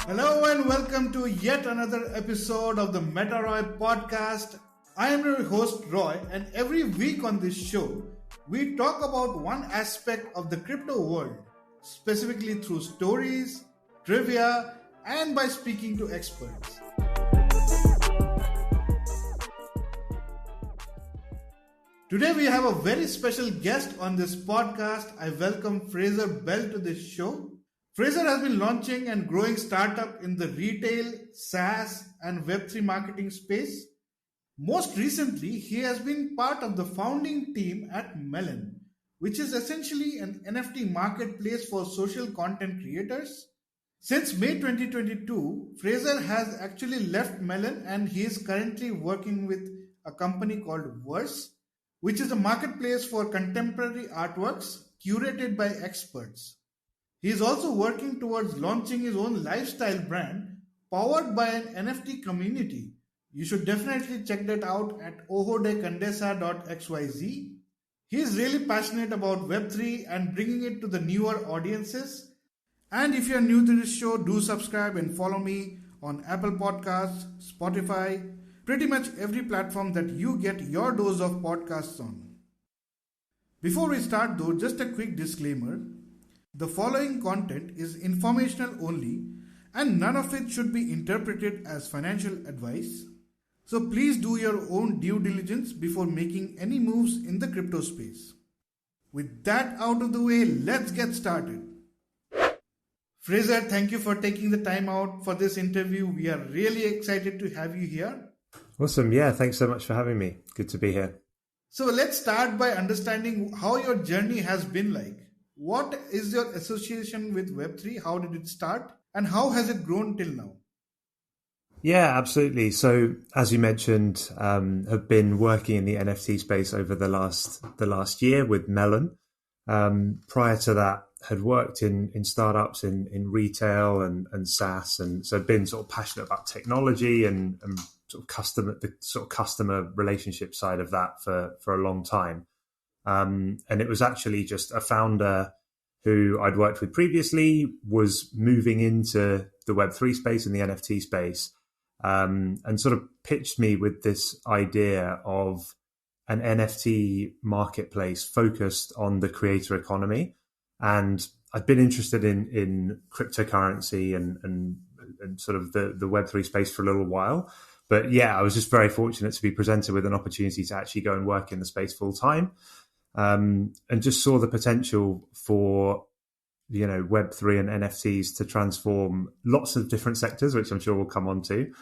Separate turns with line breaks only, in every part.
Hello and welcome to yet another episode of the Meta Roy podcast. I am your host Roy, and every week on this show, we talk about one aspect of the crypto world, specifically through stories, trivia, and by speaking to experts. Today we have a very special guest on this podcast. I welcome Fraser Bell to this show. Fraser has been launching and growing startup in the retail, SaaS, and Web3 marketing space. Most recently, he has been part of the founding team at Melon, which is essentially an NFT marketplace for social content creators. Since May 2022, Fraser has actually left Melon and he is currently working with a company called Verse, which is a marketplace for contemporary artworks curated by experts. He is also working towards launching his own lifestyle brand powered by an NFT community. You should definitely check that out at Oho de Condesa.xyz. He is really passionate about Web3 and bringing it to the newer audiences. And if you're new to this show, do subscribe and follow me on Apple Podcasts, Spotify, pretty much every platform that you get your dose of podcasts on. Before we start though, just a quick disclaimer. The following content is informational only and none of it should be interpreted as financial advice. So please do your own due diligence before making any moves in the crypto space. With that out of the way, let's get started. Fraser, thank you for taking the time out for this interview. We are really excited to have you here.
Awesome. Yeah, thanks so much for having me. Good to be here.
So let's start by understanding how your journey has been like. What is your association with Web3? How did it start? And how has it grown till now?
Yeah, absolutely. So as you mentioned, have been working in the NFT space over the last year with Melon. Prior to that, had worked in startups in retail and SaaS. And so been sort of passionate about technology and sort of customer relationship side of that for a long time. And it was actually just a founder who I'd worked with previously was moving into the Web3 space and the NFT space, and sort of pitched me with this idea of an NFT marketplace focused on the creator economy. And I'd been interested in cryptocurrency and sort of the Web3 space for a little while. But yeah, I was just very fortunate to be presented with an opportunity to actually go and work in the space full time. And just saw the potential for, Web3 and NFTs to transform lots of different sectors, which I'm sure we'll come on to.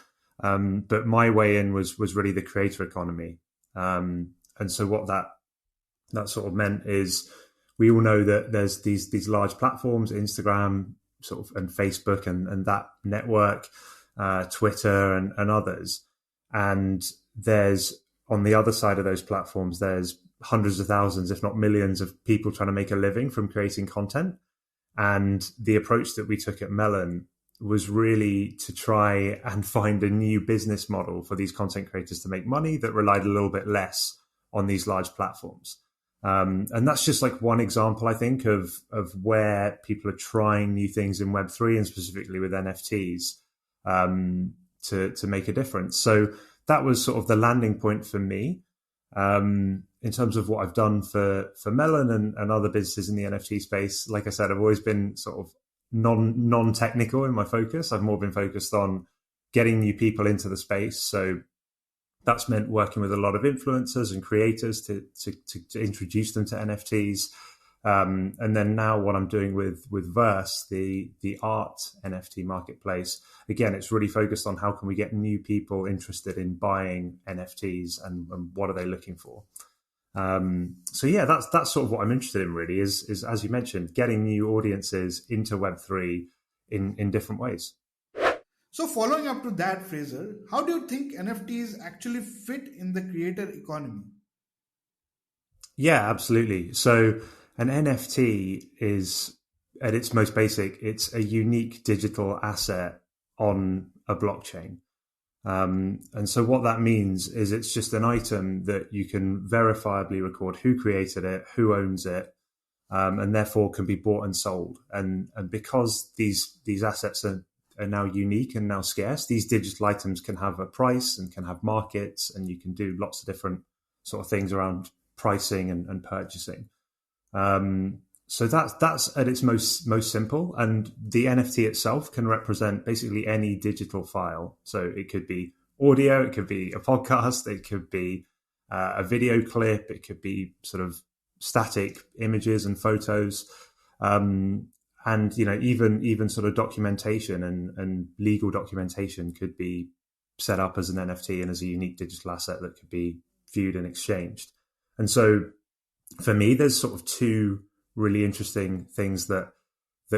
But my way in was really the creator economy. And so what that sort of meant is we all know that there's these large platforms, Instagram sort of and Facebook and that network, Twitter and others. And there's on the other side of those platforms, there's hundreds of thousands, if not millions of people trying to make a living from creating content. And the approach that we took at Melon was really to try and find a new business model for these content creators to make money that relied a little bit less on these large platforms. And that's just like one example, I think, of where people are trying new things in Web3 and specifically with NFTs to make a difference. So that was sort of the landing point for me. In terms of what I've done for Melon and other businesses in the NFT space, like I said, I've always been sort of non-technical in my focus. I've more been focused on getting new people into the space. So that's meant working with a lot of influencers and creators to introduce them to NFTs. And then now what I'm doing with Verse, the art NFT marketplace, again, it's really focused on how can we get new people interested in buying NFTs and what are they looking for. So yeah, that's sort of what I'm interested in really is as you mentioned, getting new audiences into Web3 in different ways.
So following up to that, Fraser, how do you think NFTs actually fit in the creator economy?
Yeah, absolutely. So an NFT is, at its most basic, it's a unique digital asset on a blockchain. And so what that means is it's just an item that you can verifiably record who created it, who owns it, and therefore can be bought and sold. And because these assets are now unique and now scarce. These digital items can have a price and can have markets, and you can do lots of different sort of things around pricing and purchasing. So that's at its most simple, and the NFT itself can represent basically any digital file. So it could be audio, it could be a podcast, it could be a video clip, it could be sort of static images and photos, and even sort of documentation and legal documentation could be set up as an NFT and as a unique digital asset that could be viewed and exchanged. And so for me, there's sort of two really interesting things that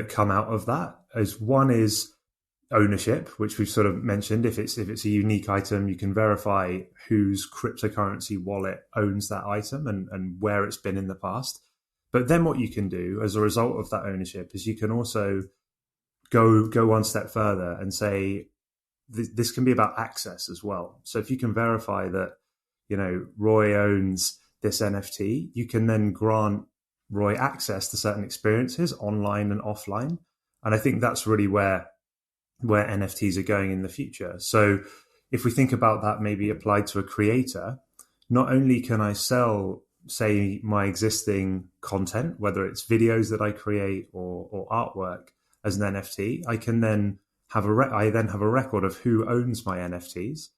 come out of that. As one is ownership, which we've sort of mentioned. If it's a unique item, you can verify whose cryptocurrency wallet owns that item and where it's been in the past. But then what you can do as a result of that ownership is you can also go one step further and say this can be about access as well. So if you can verify that, Roy owns this NFT, you can then grant Roy access to certain experiences online and offline. And I think that's really where NFTs are going in the future. So if we think about that maybe applied to a creator, not only can I sell, say, my existing content, whether it's videos that I create or artwork as an NFT, I can then have a record of who owns my NFTs.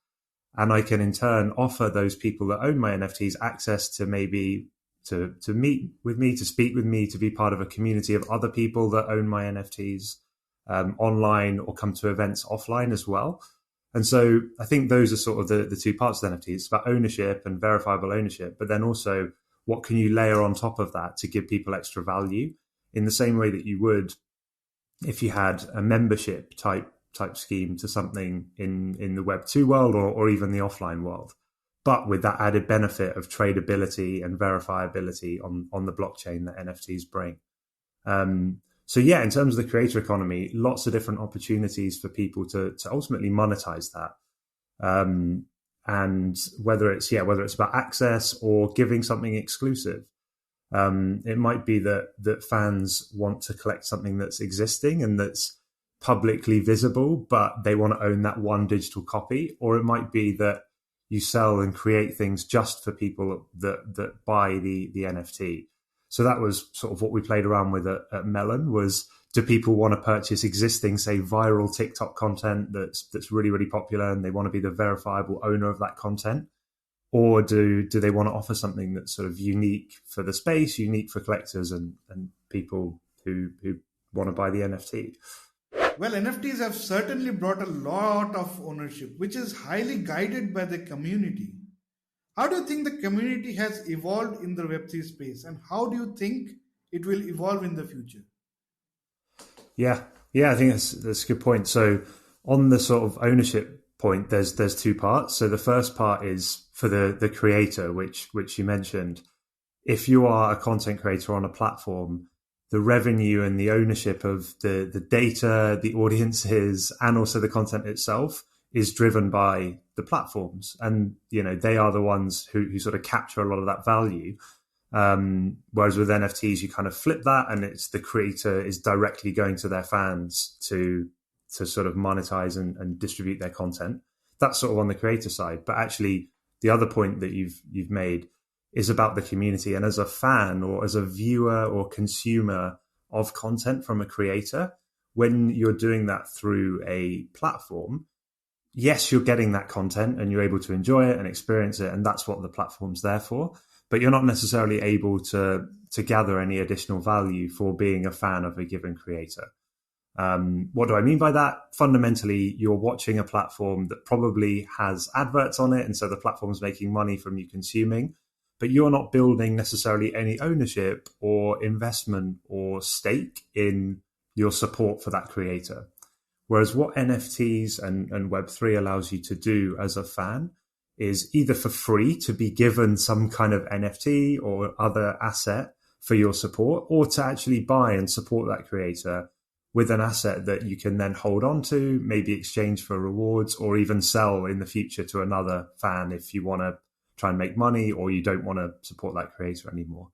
And I can in turn offer those people that own my NFTs access to maybe to meet with me, to speak with me, to be part of a community of other people that own my NFTs online, or come to events offline as well. And so I think those are sort of the two parts of NFTs. It's about ownership and verifiable ownership, but then also what can you layer on top of that to give people extra value in the same way that you would if you had a membership type scheme to something in the Web 2 world or even the offline world, but with that added benefit of tradability and verifiability on the blockchain that NFTs bring. So yeah, in terms of the creator economy, lots of different opportunities for people to ultimately monetize that. And whether it's about access or giving something exclusive. It might be that fans want to collect something that's existing and that's publicly visible, but they want to own that one digital copy. Or it might be that you sell and create things just for people that buy the NFT. So that was sort of what we played around with at Melon was, do people want to purchase existing, say, viral TikTok content that's really, really popular and they want to be the verifiable owner of that content? Or do they want to offer something that's sort of unique for the space, unique for collectors and people who want to buy the NFT?
Well, NFTs have certainly brought a lot of ownership, which is highly guided by the community. How do you think the community has evolved in the Web3 space, and how do you think it will evolve in the future?
Yeah, I think that's a good point. So on the sort of ownership point, there's two parts. So the first part is for the creator, which you mentioned. If you are a content creator on a platform, the revenue and the ownership of the data, the audiences, and also the content itself is driven by the platforms. And, they are the ones who sort of capture a lot of that value. Whereas with NFTs, you kind of flip that and it's the creator is directly going to their fans to sort of monetize and distribute their content. That's sort of on the creator side. But actually, the other point that you've made is about the community. And as a fan or as a viewer or consumer of content from a creator, when you're doing that through a platform, yes, you're getting that content and you're able to enjoy it and experience it. And that's what the platform's there for. But you're not necessarily able to gather any additional value for being a fan of a given creator. What do I mean by that? Fundamentally, you're watching a platform that probably has adverts on it. And so the platform's making money from you consuming, but you're not building necessarily any ownership or investment or stake in your support for that creator. Whereas what NFTs and Web3 allows you to do as a fan is either for free to be given some kind of NFT or other asset for your support, or to actually buy and support that creator with an asset that you can then hold on to, maybe exchange for rewards, or even sell in the future to another fan if you want to try and make money or you don't want to support that creator anymore.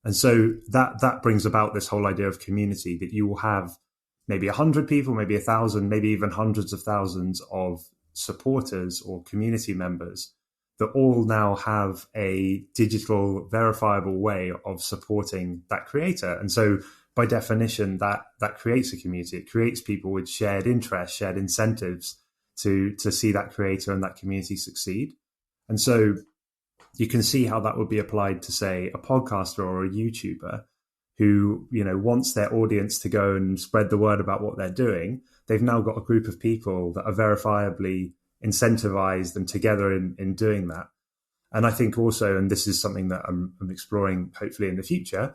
And so that brings about this whole idea of community, that you will have maybe 100 people, maybe 1,000, maybe even hundreds of thousands of supporters or community members that all now have a digital verifiable way of supporting that creator. And so by definition, that creates a community. It creates people with shared interests, shared incentives to see that creator and that community succeed. And so you can see how that would be applied to, say, a podcaster or a YouTuber who, wants their audience to go and spread the word about what they're doing. They've now got a group of people that are verifiably incentivized and together in doing that. And I think also, and this is something that I'm exploring hopefully in the future,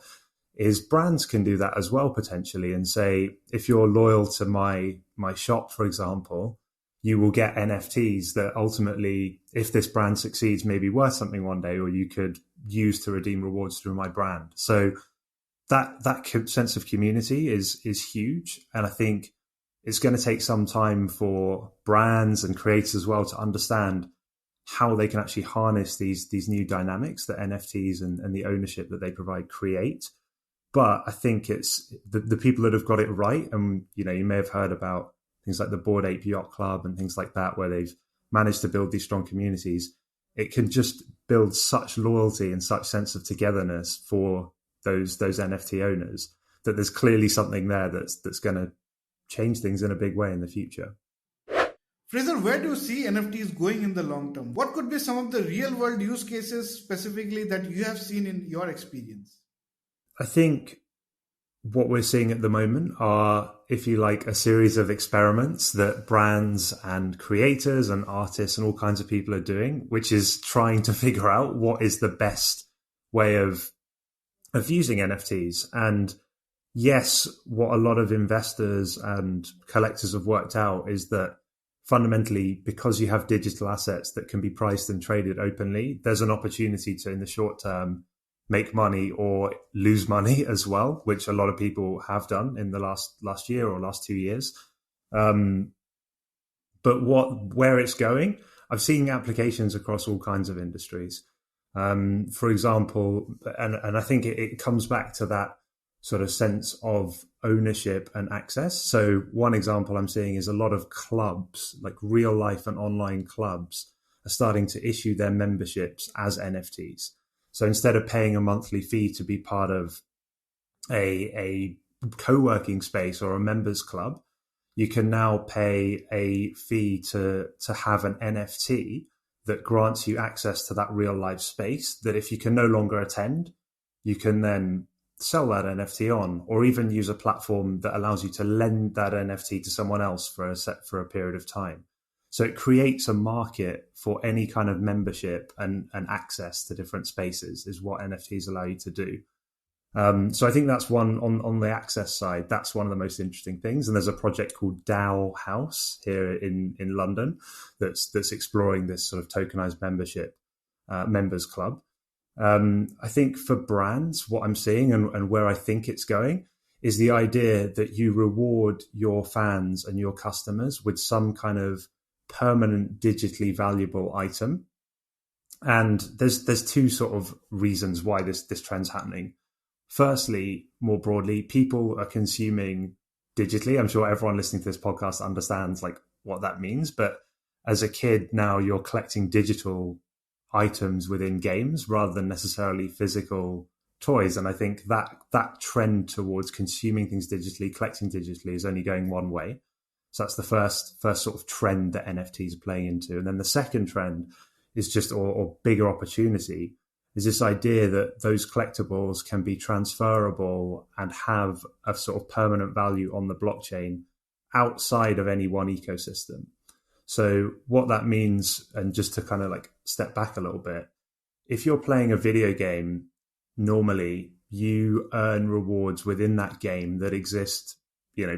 is brands can do that as well potentially, and say, if you're loyal to my shop, for example, you will get NFTs that ultimately, if this brand succeeds, may be worth something one day, or you could use to redeem rewards through my brand. So that sense of community is huge. And I think it's going to take some time for brands and creators as well to understand how they can actually harness these new dynamics that NFTs and the ownership that they provide create. But I think it's the people that have got it right. And, you may have heard about things like the Bored Ape Yacht Club and things like that, where they've managed to build these strong communities. It can just build such loyalty and such sense of togetherness for those NFT owners that there's clearly something there that's going to change things in a big way in the future.
Fraser, where do you see NFTs going in the long term? What could be some of the real world use cases specifically that you have seen in your experience?
I think what we're seeing at the moment are, if you like, a series of experiments that brands and creators and artists and all kinds of people are doing, which is trying to figure out what is the best way of using NFTs. And yes, what a lot of investors and collectors have worked out is that fundamentally, because you have digital assets that can be priced and traded openly, there's an opportunity to, in the short term, make money or lose money as well, which a lot of people have done in the last year or last 2 years. But where it's going, I've seen applications across all kinds of industries. For example, and I think it comes back to that sort of sense of ownership and access. So one example I'm seeing is a lot of clubs, like real life and online clubs, are starting to issue their memberships as NFTs. So instead of paying a monthly fee to be part of a co-working space or a members club, you can now pay a fee to have an NFT that grants you access to that real life space, that if you can no longer attend, you can then sell that NFT on, or even use a platform that allows you to lend that NFT to someone else for a period of time. So it creates a market for any kind of membership and access to different spaces is what NFTs allow you to do. So I think that's one on the access side. That's one of the most interesting things. And there's a project called DAO House here in London that's exploring this sort of tokenized membership members club. I think for brands, what I'm seeing and where I think it's going is the idea that you reward your fans and your customers with some kind of permanent digitally valuable item. And there's two sort of reasons why this trend's happening. Firstly, more broadly, people are consuming digitally. I'm sure everyone listening to this podcast understands like what that means. But as a kid, now you're collecting digital items within games rather than necessarily physical toys. And I think that trend towards consuming things digitally, collecting digitally is only going one way. So that's the first sort of trend that NFTs are playing into. And then the second trend is just, or bigger opportunity, is this idea that those collectibles can be transferable and have a sort of permanent value on the blockchain outside of any one ecosystem. So what that means, and just to kind of like step back a little bit, if you're playing a video game, normally you earn rewards within that game that exist,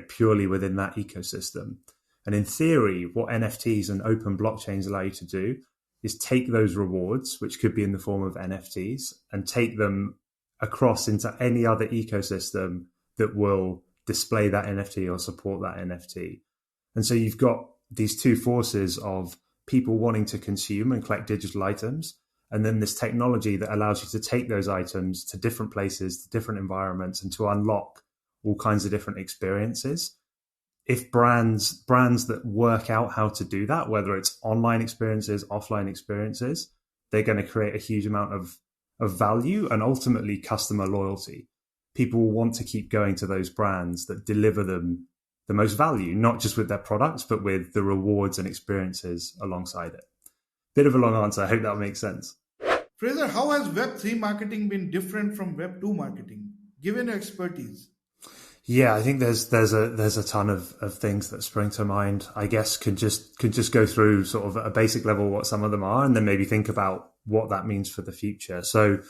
purely within that ecosystem. And in theory, what NFTs and open blockchains allow you to do is take those rewards, which could be in the form of NFTs, and take them across into any other ecosystem that will display that NFT or support that NFT. And so you've got these two forces of people wanting to consume and collect digital items, and then this technology that allows you to take those items to different places, to different environments, and to unlock all kinds of different experiences. if brands that work out how to do that, whether it's online experiences, offline experiences, they're going to create a huge amount of value and ultimately customer loyalty. People will want to keep going to those brands that deliver them the most value, not just with their products, but with the rewards and experiences alongside it. Bit of a long answer. I hope that makes sense.
Fraser, how has Web3 marketing been different from Web2 marketing, given your expertise?
Yeah, I think there's a ton of things that spring to mind. I guess could just go through sort of at a basic level what some of them are, and then maybe think about what that means for the future. So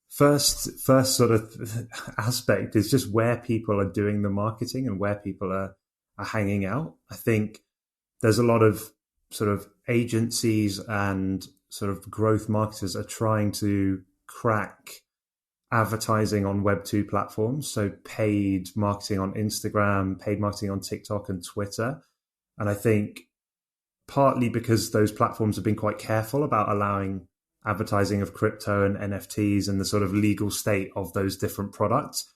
first sort of aspect is just where people are doing the marketing and where people are hanging out. I think there's a lot of sort of agencies and sort of growth marketers are trying to crack advertising on Web2 platforms. So paid marketing on Instagram, paid marketing on TikTok and Twitter. And I think partly because those platforms have been quite careful about allowing advertising of crypto and NFTs and the sort of legal state of those different products,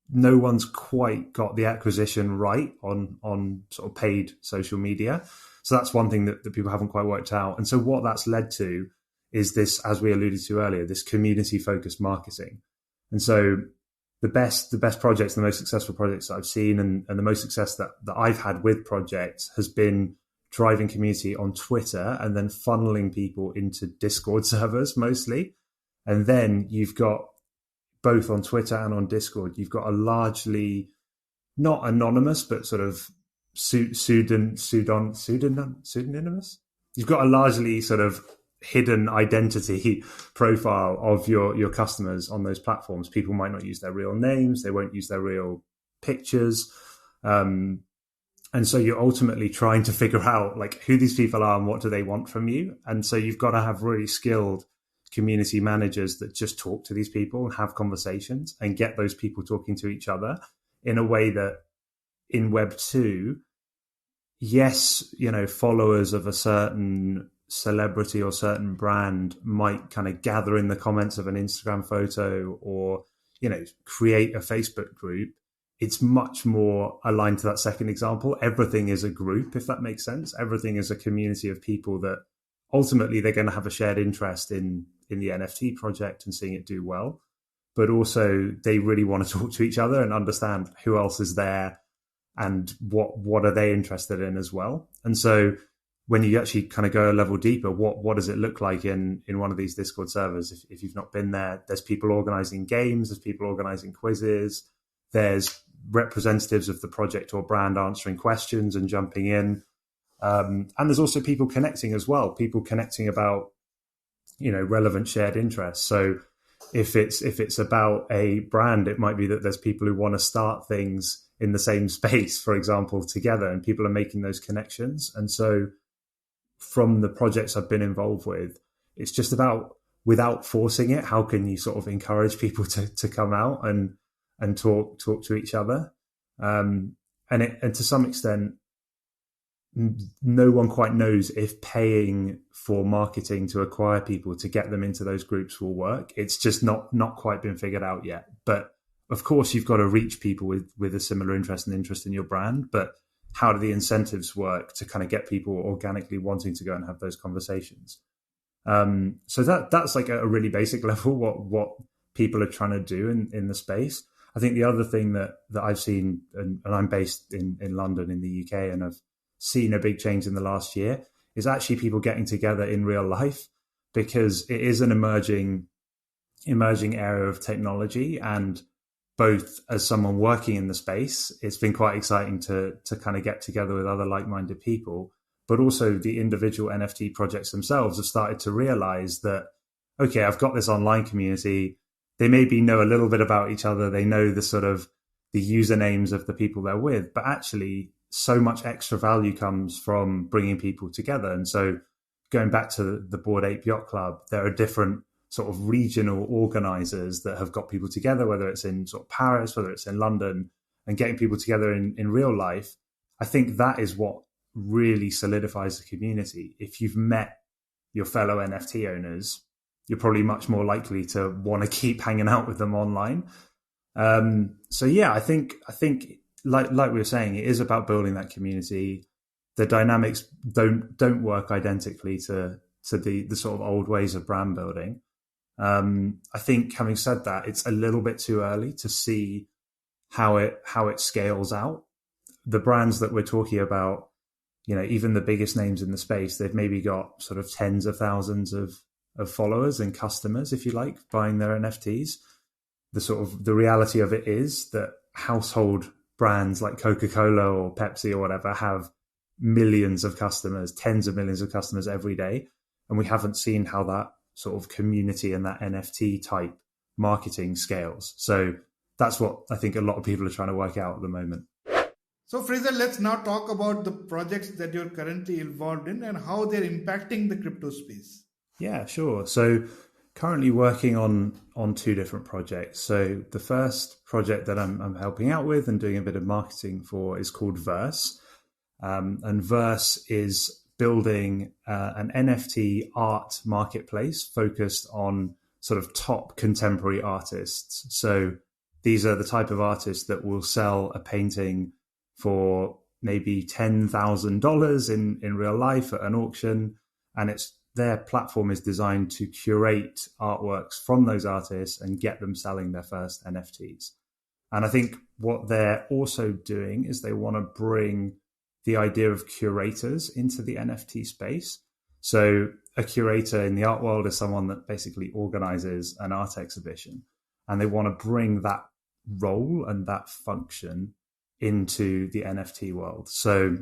no one's quite got the acquisition right on sort of paid social media. So that's one thing that people haven't quite worked out. And so what that's led to is this, as we alluded to earlier, this community-focused marketing. And so the best projects, the most successful projects that I've seen and the most success that I've had with projects has been driving community on Twitter and then funneling people into Discord servers mostly. And then you've got both on Twitter and on Discord, you've got a largely not anonymous, but sort of pseudonymous. You've got a largely sort of hidden identity profile of your customers on those platforms. People might not use their real names. They won't use their real pictures. And so you're ultimately trying to figure out like who these people are and what do they want from you. And so you've got to have really skilled community managers that just talk to these people and have conversations and get those people talking to each other in a way that in Web 2, yes, followers of a certain celebrity or certain brand might kind of gather in the comments of an Instagram photo or, create a Facebook group. It's much more aligned to that second example. Everything is a group, if that makes sense. Everything is a community of people that ultimately they're going to have a shared interest in the NFT project and seeing it do well. But also they really want to talk to each other and understand who else is there and what are they interested in as well. And so when you actually kind of go a level deeper, what does it look like in one of these Discord servers? If you've not been there, there's people organizing games, there's people organizing quizzes, there's representatives of the project or brand answering questions and jumping in. And there's also people connecting as well, people connecting about, relevant shared interests. So if it's about a brand, it might be that there's people who want to start things in the same space, for example, together, and people are making those connections. And so from the projects I've been involved with, it's just about, without forcing it, how can you sort of encourage people to come out and talk to each other? And to some extent, no one quite knows if paying for marketing to acquire people to get them into those groups will work. It's just not quite been figured out yet. But of course, you've got to reach people with a similar interest and interest in your brand. But how do the incentives work to kind of get people organically wanting to go and have those conversations? So that's like a really basic level, what people are trying to do in the space. I think the other thing that I've seen, and I'm based in London in the UK, and I've seen a big change in the last year, is actually people getting together in real life, because it is an emerging area of technology. And both as someone working in the space, it's been quite exciting to kind of get together with other like-minded people, but also the individual NFT projects themselves have started to realize that, okay, I've got this online community. They maybe know a little bit about each other. They know the sort of the usernames of the people they're with, but actually so much extra value comes from bringing people together. And so going back to the Bored Ape Yacht Club, there are different sort of regional organizers that have got people together, whether it's in sort of Paris, whether it's in London, and getting people together in real life. I think that is what really solidifies the community. If you've met your fellow NFT owners, you're probably much more likely to want to keep hanging out with them online. So yeah, I think like we were saying, it is about building that community. The dynamics don't work identically to the sort of old ways of brand building. I think, having said that, it's a little bit too early to see how it scales out. The brands that we're talking about, even the biggest names in the space, they've maybe got sort of tens of thousands of followers and customers, if you like, buying their NFTs. The reality of it is that household brands like Coca-Cola or Pepsi or whatever have millions of customers, tens of millions of customers every day. And we haven't seen how that sort of community and that NFT type marketing scales. So that's what I think a lot of people are trying to work out at the moment.
So Fraser, let's now talk about the projects that you're currently involved in and how they're impacting the crypto space.
Yeah, sure. So currently working on two different projects. So the first project that I'm helping out with and doing a bit of marketing for is called Verse. And Verse is building an NFT art marketplace focused on sort of top contemporary artists. So these are the type of artists that will sell a painting for maybe $10,000 in real life at an auction. And their platform is designed to curate artworks from those artists and get them selling their first NFTs. And I think what they're also doing is they want to bring the idea of curators into the NFT space. So a curator in the art world is someone that basically organizes an art exhibition, and they want to bring that role and that function into the NFT world. So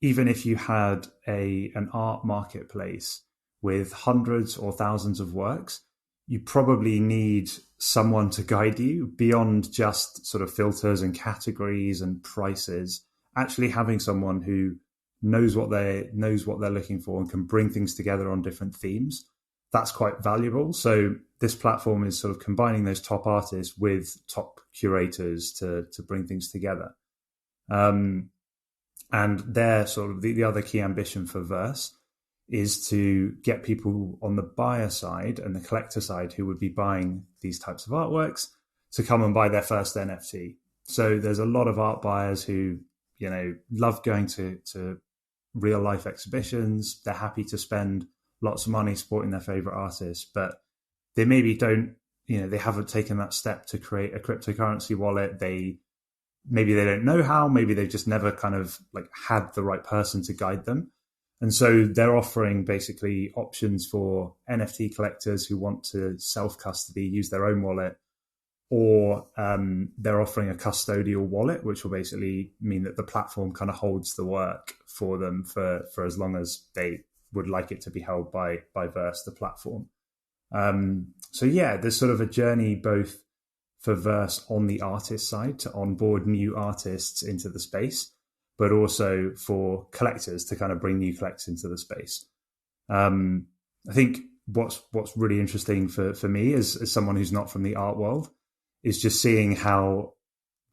even if you had an art marketplace with hundreds or thousands of works, you probably need someone to guide you beyond just sort of filters and categories and prices. Actually having someone who knows what they're looking for and can bring things together on different themes, that's quite valuable. So this platform is sort of combining those top artists with top curators to bring things together. And their sort of the other key ambition for Verse is to get people on the buyer side and the collector side who would be buying these types of artworks to come and buy their first NFT. So there's a lot of art buyers who, love going to real life exhibitions. They're happy to spend lots of money supporting their favorite artists, but they maybe don't, they haven't taken that step to create a cryptocurrency wallet. Maybe they don't know how, maybe they've just never kind of like had the right person to guide them. And so they're offering basically options for NFT collectors who want to self-custody, use their own wallet, or they're offering a custodial wallet, which will basically mean that the platform kind of holds the work for them for as long as they would like it to be held by Verse, the platform. So yeah, there's sort of a journey both for Verse on the artist side to onboard new artists into the space, but also for collectors to kind of bring new collectors into the space. I think what's really interesting for me as someone who's not from the art world is just seeing how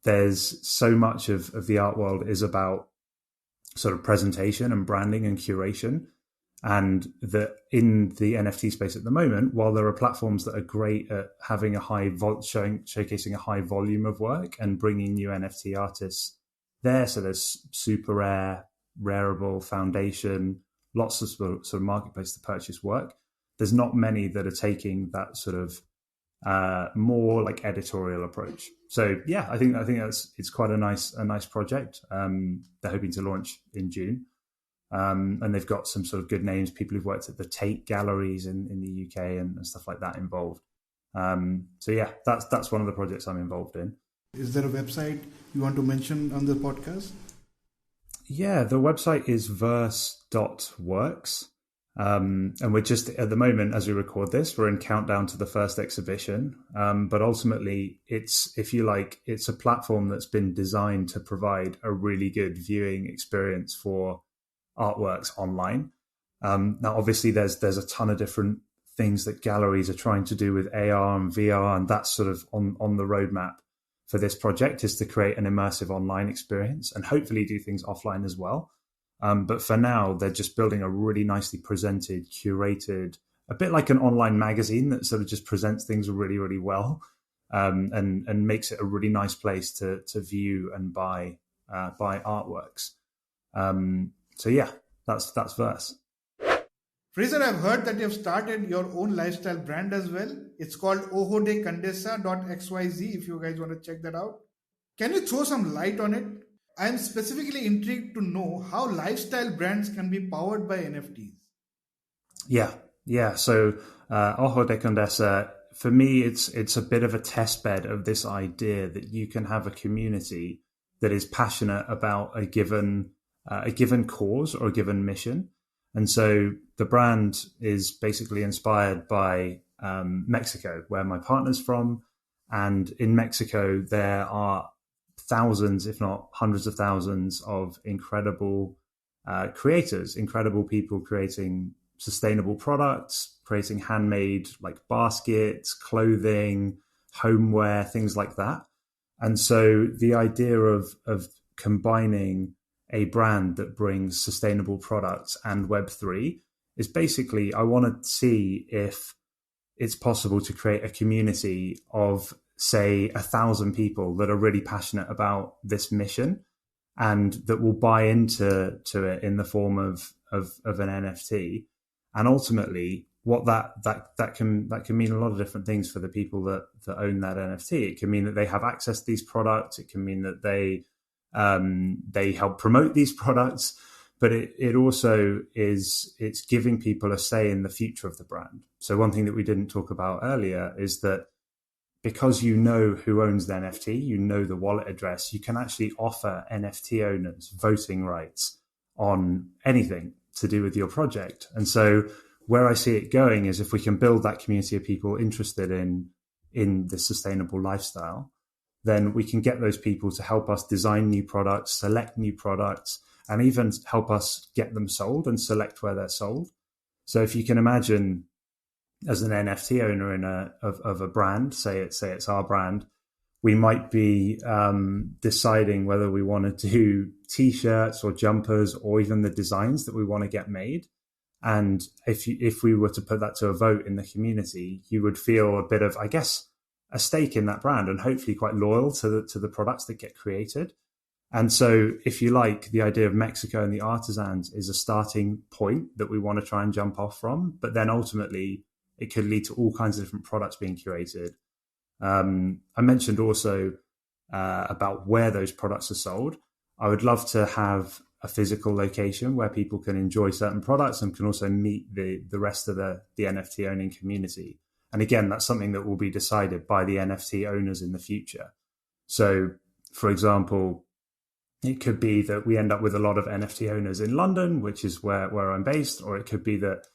there's so much of the art world is about sort of presentation and branding and curation. And that in the NFT space at the moment, while there are platforms that are great at having showcasing a high volume of work and bringing new NFT artists there, so there's super rare, rareable, foundation, lots of sort of marketplace to purchase work. There's not many that are taking that sort of more like editorial approach. So yeah, I think it's quite a nice project. They're hoping to launch in June. And they've got some sort of good names, people who've worked at the Tate galleries in the UK and stuff like that involved. So yeah, that's one of the projects I'm involved in.
Is there a website you want to mention on the podcast?
Yeah, the website is verse.works. And we're just, at the moment, as we record this, we're in countdown to the first exhibition. But ultimately, it's a platform that's been designed to provide a really good viewing experience for artworks online. Now, obviously, there's a ton of different things that galleries are trying to do with AR and VR, and that's sort of on the roadmap for this project, is to create an immersive online experience and hopefully do things offline as well. But for now, they're just building a really nicely presented, curated, a bit like an online magazine that sort of just presents things really, really well. and makes it a really nice place to view and buy artworks. So yeah, that's Verse.
Fraser, I've heard that you've started your own lifestyle brand as well. It's called Oho de Condesa.xyz if you guys want to check that out. Can you throw some light on it? I am specifically intrigued to know how lifestyle brands can be powered by NFTs.
Yeah. So Oho de Condesa, for me, it's a bit of a test bed of this idea that you can have a community that is passionate about a given cause or a given mission. And so the brand is basically inspired by Mexico, where my partner's from. And in Mexico, there are thousands, if not hundreds of thousands, of incredible creators, incredible people creating sustainable products, creating handmade like baskets, clothing, homeware, things like that. And so the idea of combining a brand that brings sustainable products and Web3 is basically, I want to see if it's possible to create a community of, say, 1,000 people that are really passionate about this mission and that will buy into it in the form of an NFT. And ultimately, what that can mean a lot of different things for the people that own that NFT. It can mean that they have access to these products. It can mean that they help promote these products, but it also it's giving people a say in the future of the brand. So one thing that we didn't talk about earlier is that because you know who owns the NFT, you know the wallet address, you can actually offer NFT owners voting rights on anything to do with your project. And so where I see it going is if we can build that community of people interested in the sustainable lifestyle, then we can get those people to help us design new products, select new products, and even help us get them sold and select where they're sold. So if you can imagine as an NFT owner of a brand, say it's our brand, we might be deciding whether we want to do T-shirts or jumpers or even the designs that we want to get made. And if we were to put that to a vote in the community, you would feel a bit of, I guess, a stake in that brand and hopefully quite loyal to the products that get created. And so if you like, the idea of Mexico and the artisans is a starting point that we want to try and jump off from, but then ultimately it could lead to all kinds of different products being curated. I mentioned also about where those products are sold. I would love to have a physical location where people can enjoy certain products and can also meet the rest of the NFT owning community. And again, that's something that will be decided by the NFT owners in the future. So, for example, it could be that we end up with a lot of NFT owners in London, which is where I'm based, or it could be that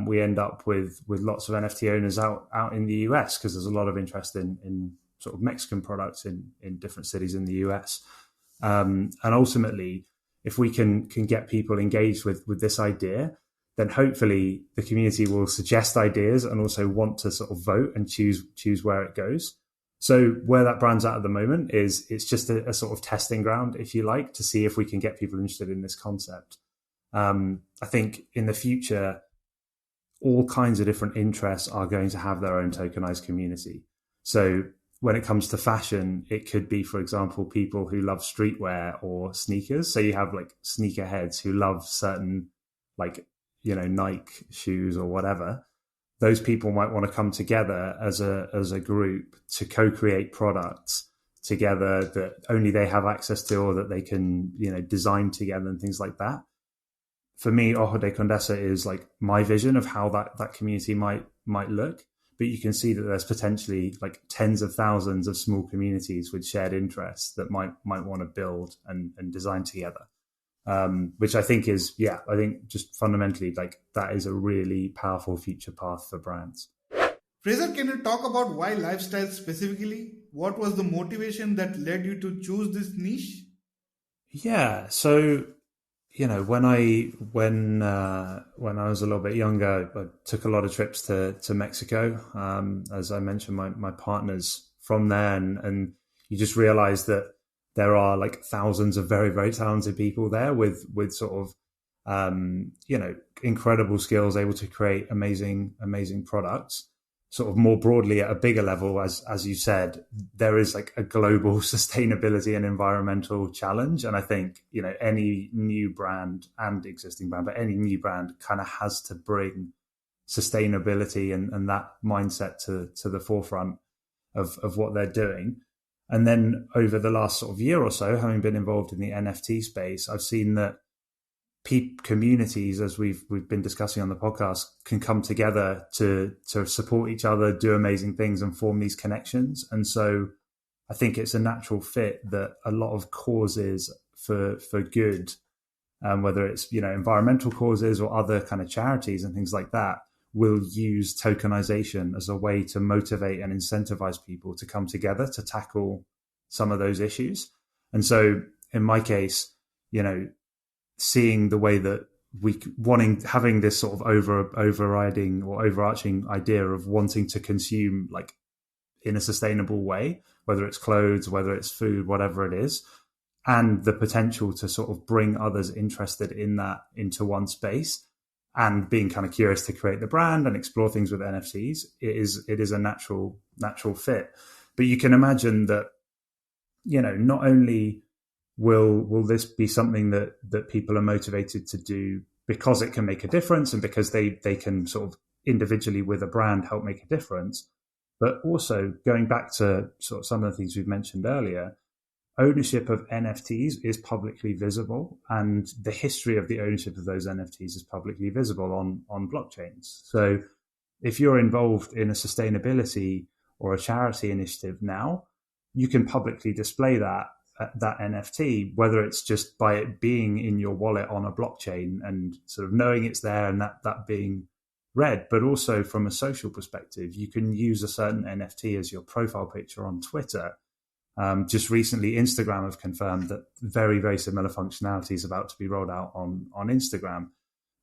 we end up with lots of NFT owners out in the US because there's a lot of interest in sort of Mexican products in different cities in the US. And ultimately, if we can get people engaged with this idea, then hopefully the community will suggest ideas and also want to sort of vote and choose where it goes. So where that brand's at the moment is it's just a sort of testing ground, if you like, to see if we can get people interested in this concept. I think in the future, all kinds of different interests are going to have their own tokenized community. So when it comes to fashion, it could be, for example, people who love streetwear or sneakers. So you have like sneakerheads who love certain, like, Nike shoes or whatever. Those people might want to come together as a group to co-create products together that only they have access to, or that they can, design together and things like that. For me, Ojo de Condesa is like my vision of how that community might look. But you can see that there's potentially like tens of thousands of small communities with shared interests that might want to build and design together. Which I think is, I think just fundamentally, like, that is a really powerful future path for brands.
Fraser, can you talk about why lifestyle specifically? What was the motivation that led you to choose this niche?
Yeah, so when I was a little bit younger, I took a lot of trips to Mexico. As I mentioned, my partner's from there, and you just realize that there are like thousands of very, very talented people there with sort of, incredible skills, able to create amazing products. sort of more broadly at a bigger level, as you said, there is like a global sustainability and environmental challenge. And I think, any new brand and existing brand, but any new brand kind of has to bring sustainability and that mindset to the forefront of what they're doing. And then over the last sort of year or so, having been involved in the NFT space, I've seen that communities, as we've been discussing on the podcast, can come together to support each other, do amazing things, and form these connections. And so I think it's a natural fit that a lot of causes for good, whether it's environmental causes or other kind of charities and things like that, will use tokenization as a way to motivate and incentivize people to come together to tackle some of those issues. And so in my case, seeing the way that having this sort of overriding or overarching idea of wanting to consume like in a sustainable way, whether it's clothes, whether it's food, whatever it is, and the potential to sort of bring others interested in that into one space, and being kind of curious to create the brand and explore things with NFTs, it is a natural fit. But you can imagine that, not only will this be something that people are motivated to do because it can make a difference and because they can sort of individually with a brand help make a difference, but also going back to sort of some of the things we've mentioned earlier, ownership of NFTs is publicly visible, and the history of the ownership of those NFTs is publicly visible on blockchains. So if you're involved in a sustainability or a charity initiative now, you can publicly display that NFT, whether it's just by it being in your wallet on a blockchain and sort of knowing it's there and that being read, but also from a social perspective, you can use a certain NFT as your profile picture on Twitter. Just recently, Instagram have confirmed that very, very similar functionality is about to be rolled out on Instagram.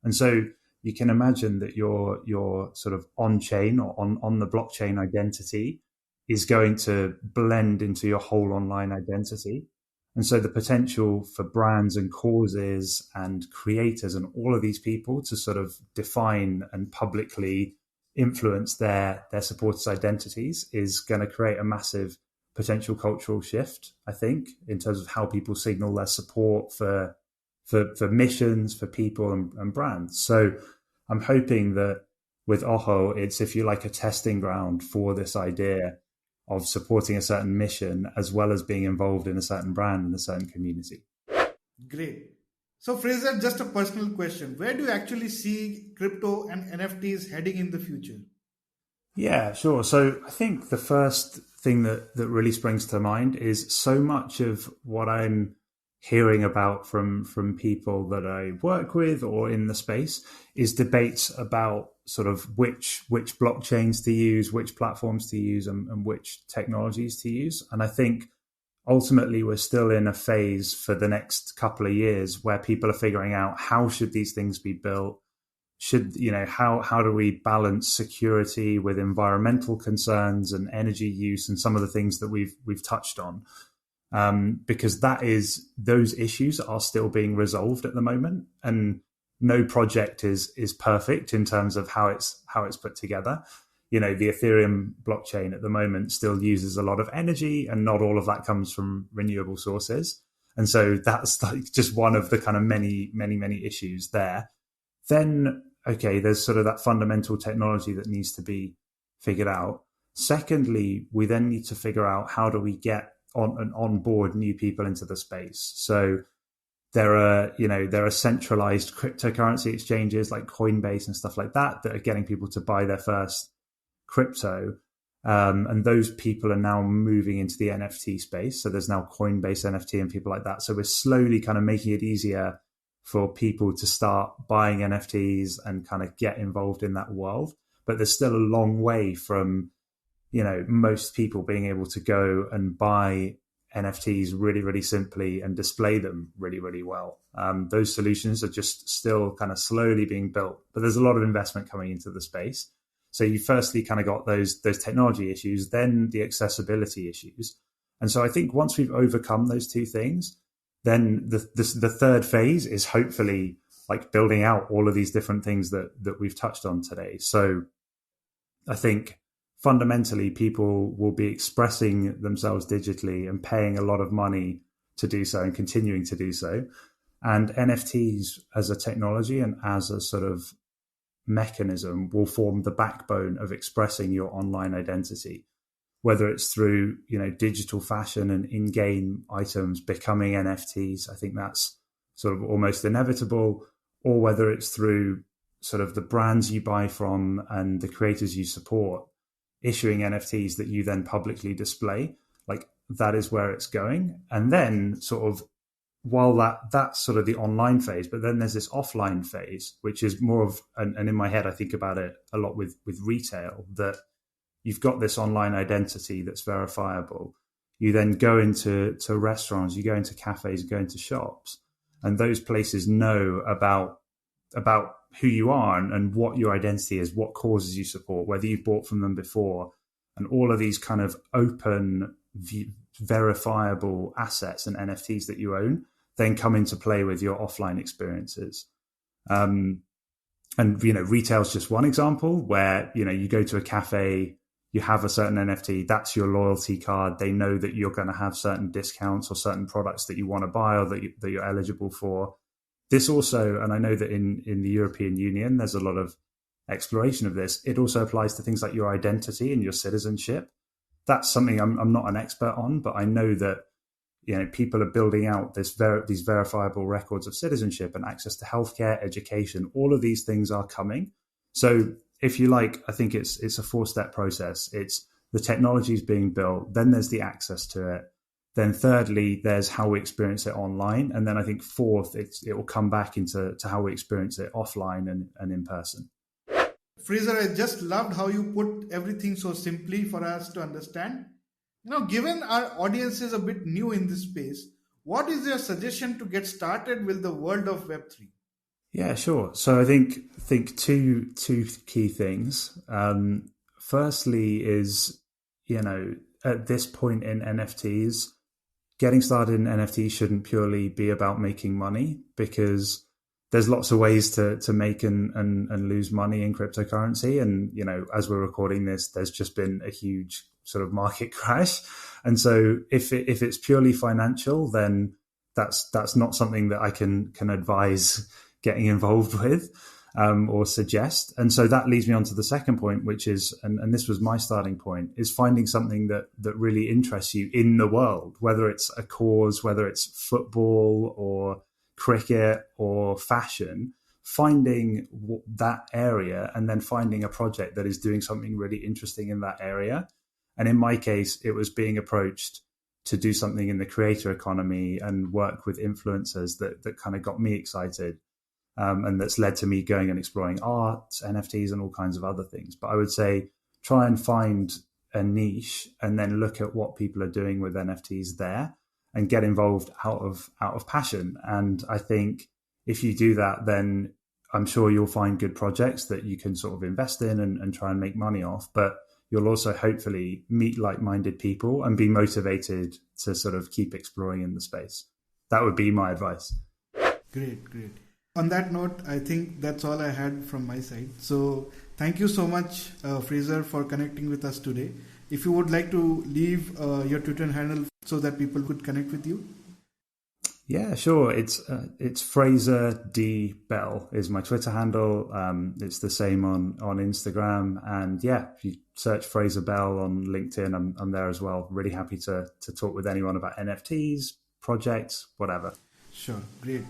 And so you can imagine that your sort of on-chain or on the blockchain identity is going to blend into your whole online identity. And so the potential for brands and causes and creators and all of these people to sort of define and publicly influence their supporters' identities is going to create a massive potential cultural shift, I think, in terms of how people signal their support for missions, for people and brands. So I'm hoping that with Oho, it's, if you like, a testing ground for this idea of supporting a certain mission as well as being involved in a certain brand and a certain community.
Great. So Fraser, just a personal question. Where do you actually see crypto and NFTs heading in the future?
Yeah, sure. So I think the first thing that really springs to mind is so much of what I'm hearing about from people that I work with or in the space is debates about sort of which blockchains to use, which platforms to use, and which technologies to use. And I think ultimately we're still in a phase for the next couple of years where people are figuring out how should these things be built. How do we balance security with environmental concerns and energy use and some of the things that we've touched on, because those issues are still being resolved at the moment, and no project is perfect in terms of how it's put together. The Ethereum blockchain at the moment still uses a lot of energy, and not all of that comes from renewable sources, and so that's like just one of the kind of many issues there. Then, okay, there's sort of that fundamental technology that needs to be figured out. Secondly, we then need to figure out how do we get on board new people into the space. So there are centralized cryptocurrency exchanges like Coinbase and stuff like that are getting people to buy their first crypto. And those people are now moving into the NFT space. So there's now Coinbase NFT and people like that. So we're slowly kind of making it easier for people to start buying NFTs and kind of get involved in that world. But there's still a long way from, most people being able to go and buy NFTs really, really simply and display them really, really well. Those solutions are just still kind of slowly being built, but there's a lot of investment coming into the space. So you firstly kind of got those technology issues, then the accessibility issues. And so I think once we've overcome those two things, then the third phase is hopefully like building out all of these different things that we've touched on today. So I think fundamentally people will be expressing themselves digitally and paying a lot of money to do so and continuing to do so. And NFTs as a technology and as a sort of mechanism will form the backbone of expressing your online identity, whether it's through, digital fashion and in-game items becoming NFTs. I think that's sort of almost inevitable, or whether it's through sort of the brands you buy from and the creators you support issuing NFTs that you then publicly display. Like, that is where it's going. And then sort of while that's sort of the online phase, but then there's this offline phase, which is more of, and in my head, I think about it a lot with retail, that you've got this online identity that's verifiable. You then go into restaurants, you go into cafes, you go into shops, and those places know about who you are and what your identity is, what causes you support, whether you've bought from them before, and all of these kind of open, verifiable assets and NFTs that you own then come into play with your offline experiences. And, retail is just one example where, you go to a cafe, you have a certain NFT, that's your loyalty card. They know that you're going to have certain discounts or certain products that you want to buy or that you're eligible for. This also, and I know that in the European Union, there's a lot of exploration of this. It also applies to things like your identity and your citizenship. That's something I'm not an expert on, but I know that people are building out these verifiable records of citizenship and access to healthcare, education. All of these things are coming. So if you like, I think it's a 4-step process. It's the technology is being built, then there's the access to it. Then thirdly, there's how we experience it online. And then I think fourth, it will come back into how we experience it offline and in person.
Fraser, I just loved how you put everything so simply for us to understand. Given our audience is a bit new in this space, what is your suggestion to get started with the world of Web3?
Yeah, sure. So I think two key things. Firstly is, at this point in NFTs, getting started in NFTs shouldn't purely be about making money, because there's lots of ways to make and lose money in cryptocurrency. And, as we're recording this, there's just been a huge sort of market crash. And so if it's purely financial, then that's not something that I can advise getting involved with or suggest. And so that leads me on to the second point, which is, and this was my starting point, is finding something that really interests you in the world, whether it's a cause, whether it's football or cricket or fashion, finding that area and then finding a project that is doing something really interesting in that area. And in my case, it was being approached to do something in the creator economy and work with influencers that kind of got me excited. And that's led to me going and exploring art, NFTs, and all kinds of other things. But I would say try and find a niche and then look at what people are doing with NFTs there and get involved out of passion. And I think if you do that, then I'm sure you'll find good projects that you can sort of invest in and try and make money off. But you'll also hopefully meet like-minded people and be motivated to sort of keep exploring in the space. That would be my advice.
Great. On that note, I think that's all I had from my side. So thank you so much, Fraser, for connecting with us today. If you would like to leave your Twitter handle so that people could connect with you.
Yeah, sure. It's Fraser D Bell is my Twitter handle. It's the same on Instagram. And yeah, if you search Fraser Bell on LinkedIn, I'm there as well. Really happy to talk with anyone about NFTs, projects, whatever.
Sure. Great.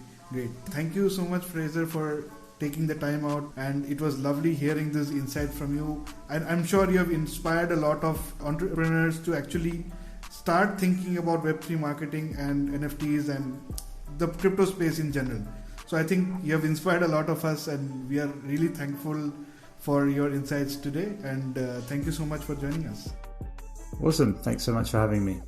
Thank you so much, Fraser, for taking the time out. And it was lovely hearing this insight from you. And I'm sure you have inspired a lot of entrepreneurs to actually start thinking about Web3 marketing and NFTs and the crypto space in general. So I think you have inspired a lot of us, and we are really thankful for your insights today. And thank you so much for joining us.
Awesome. Thanks so much for having me.